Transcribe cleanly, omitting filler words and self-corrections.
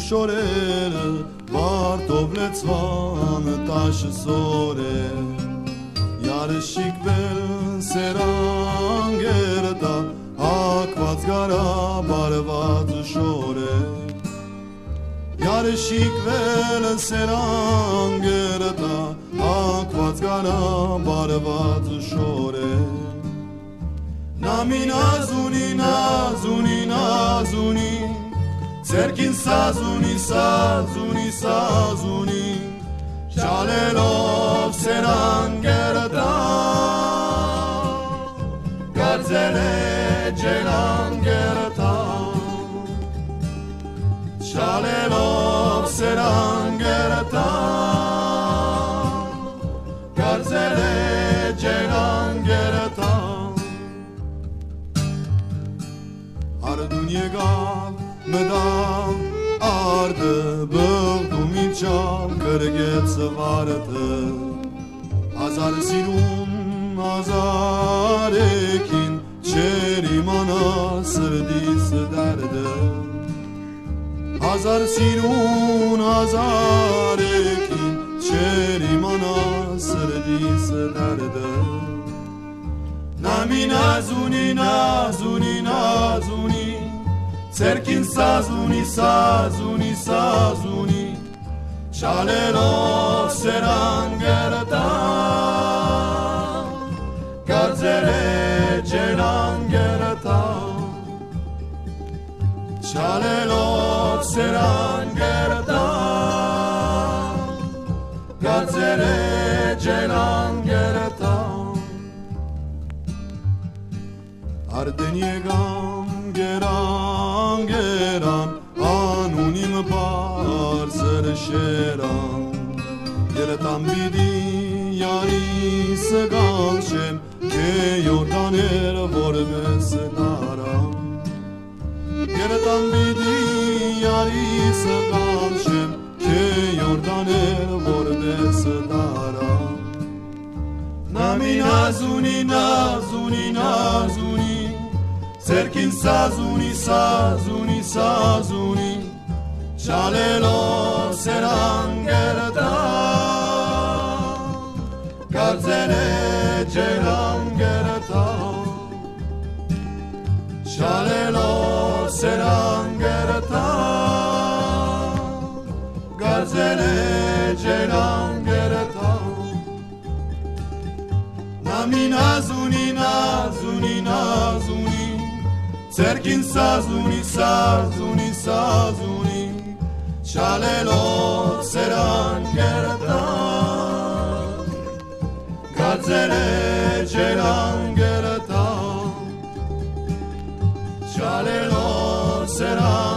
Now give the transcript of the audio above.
շորերը վարտով լեցվան տաշը սորեր Յարշիկվել սերանգերը տա հակված գարա բարված շորեր Յարշիկվել սերանգերը տա հակված գարա բարված շորեր Նամին ազունի նազունի նազունի Ձերքին սազունի սազունի սազունի Շալելով սերանգերը տա Գարձել է ջերանգերը տա Շալելով սերանգերը տա Գարձել է ջերանգերը տա Արդուն եկավ մդավ արդը բղդում իչավ կրգեց վարդը Հազար սիրուն հազարեքին չեր իմանա սրդիս դարդը Հազար սիրուն հազարեքին չեր իմանա սրդիս դարդը Նամին ազունի նազունի նազունի Ձերքին սազունի սազունի սազունի Շալելով սերանգերը տա Գարձել է ջերանգերը տա Շալելով սերանգերը տա Գարձել է ջերանգերը տա Արդեն եկամ գերան անունիմ բարձր շերան Երտամ բիդի յարիս գանչեմ Կե յորդաներ որպես նարան Երտամ բիդի յարիս գանչեմ Կե յորդաներ որպես նարան Նամին ազունի նազունի նազունի Ձերքին սազունի սազունի սազունի Շալելով սերանգերը տա Գարձել է ջերանգերը տա Շալելով սերանգերը տա Գարձել է ջերանգերը տա Նամին ազունի նազունի նազունի Ձերքին սազունի սազունի սազունի Շալելով սերանգերը տա Գարձել է ջերանգերը տա Շալելով սերանգերը